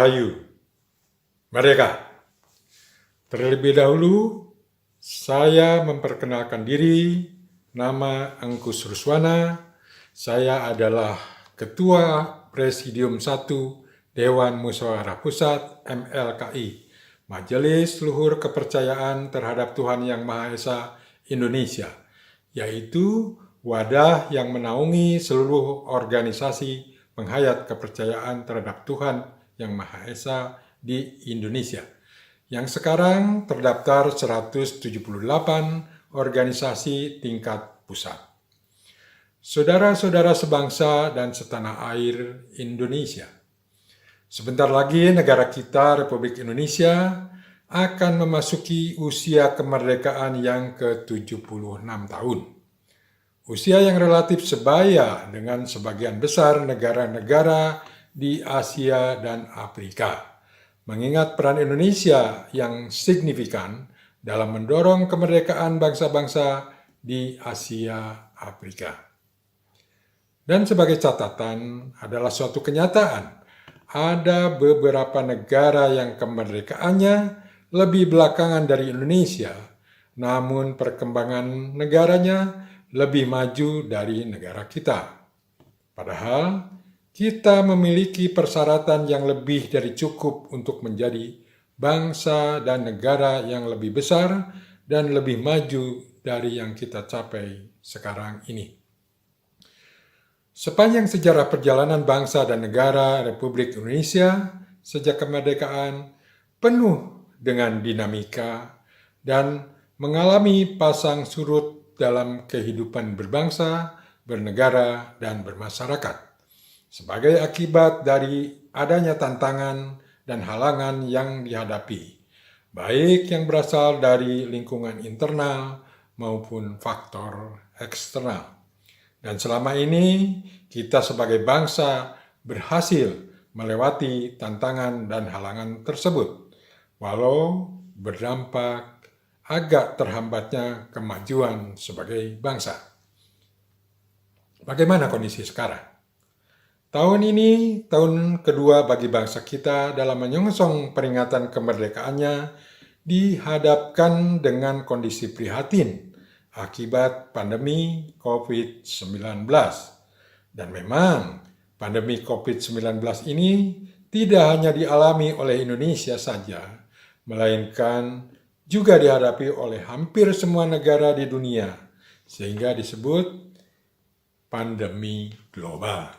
Rahayu, Merdeka. Terlebih dahulu, saya memperkenalkan diri, nama Angkus Ruswana, saya adalah Ketua Presidium 1 Dewan Musyawarah Pusat MLKI, Majelis Luhur Kepercayaan Terhadap Tuhan Yang Maha Esa Indonesia, yaitu wadah yang menaungi seluruh organisasi penghayat kepercayaan terhadap Tuhan Yang Maha Esa di Indonesia, yang sekarang terdaftar 178 organisasi tingkat pusat. Saudara-saudara sebangsa dan setanah air Indonesia, sebentar lagi negara kita, Republik Indonesia, akan memasuki usia kemerdekaan yang ke-76 tahun. Usia yang relatif sebaya dengan sebagian besar negara-negara di Asia dan Afrika, mengingat peran Indonesia yang signifikan dalam mendorong kemerdekaan bangsa-bangsa di Asia Afrika. Dan sebagai catatan adalah suatu kenyataan, ada beberapa negara yang kemerdekaannya lebih belakangan dari Indonesia, namun perkembangan negaranya lebih maju dari negara kita. Padahal kita memiliki persyaratan yang lebih dari cukup untuk menjadi bangsa dan negara yang lebih besar dan lebih maju dari yang kita capai sekarang ini. Sepanjang sejarah perjalanan bangsa dan negara Republik Indonesia sejak kemerdekaan penuh dengan dinamika dan mengalami pasang surut dalam kehidupan berbangsa, bernegara, dan bermasyarakat. Sebagai akibat dari adanya tantangan dan halangan yang dihadapi, baik yang berasal dari lingkungan internal maupun faktor eksternal. Dan selama ini, kita sebagai bangsa berhasil melewati tantangan dan halangan tersebut, walau berdampak agak terhambatnya kemajuan sebagai bangsa. Bagaimana kondisi sekarang? Tahun ini tahun kedua bagi bangsa kita dalam menyongsong peringatan kemerdekaannya dihadapkan dengan kondisi prihatin akibat pandemi COVID-19. Dan memang pandemi COVID-19 ini tidak hanya dialami oleh Indonesia saja, melainkan juga dihadapi oleh hampir semua negara di dunia, sehingga disebut pandemi global.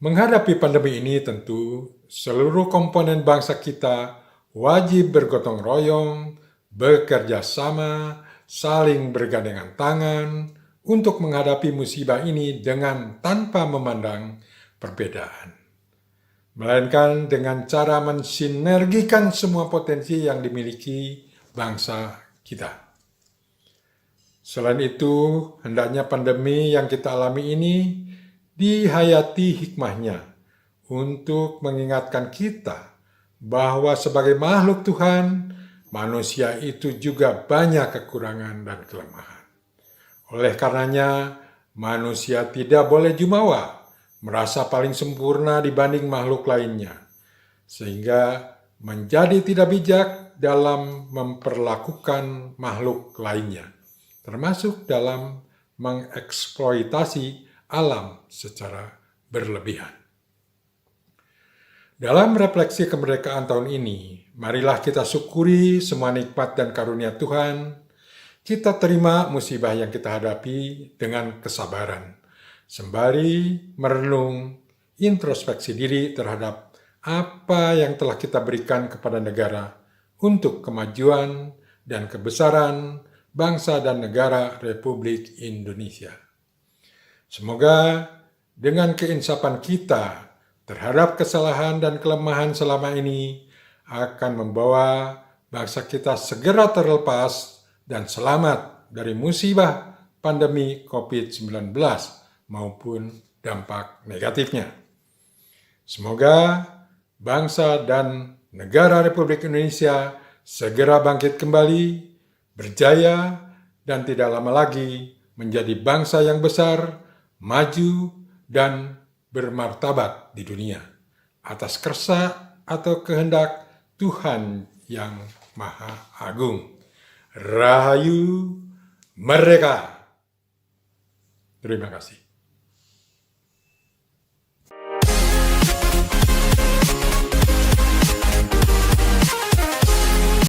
Menghadapi pandemi ini tentu seluruh komponen bangsa kita wajib bergotong royong, bekerja sama, saling bergandengan tangan untuk menghadapi musibah ini dengan tanpa memandang perbedaan, melainkan dengan cara mensinergikan semua potensi yang dimiliki bangsa kita. Selain itu, hendaknya pandemi yang kita alami ini dihayati hikmahnya untuk mengingatkan kita bahwa sebagai makhluk Tuhan, manusia itu juga banyak kekurangan dan kelemahan. Oleh karenanya, manusia tidak boleh jumawa, merasa paling sempurna dibanding makhluk lainnya, sehingga menjadi tidak bijak dalam memperlakukan makhluk lainnya, termasuk dalam mengeksploitasi alam secara berlebihan. Dalam refleksi kemerdekaan tahun ini, marilah kita syukuri semua nikmat dan karunia Tuhan. Kita terima musibah yang kita hadapi dengan kesabaran, sembari merenung introspeksi diri terhadap apa yang telah kita berikan kepada negara untuk kemajuan dan kebesaran bangsa dan negara Republik Indonesia. Semoga dengan keinsapan kita terhadap kesalahan dan kelemahan selama ini akan membawa bangsa kita segera terlepas dan selamat dari musibah pandemi COVID-19 maupun dampak negatifnya. Semoga bangsa dan negara Republik Indonesia segera bangkit kembali, berjaya, dan tidak lama lagi menjadi bangsa yang besar, maju, dan bermartabat di dunia. atas kehendak atau kehendak Tuhan yang Maha Agung. Rahayu Merdeka! Terima kasih.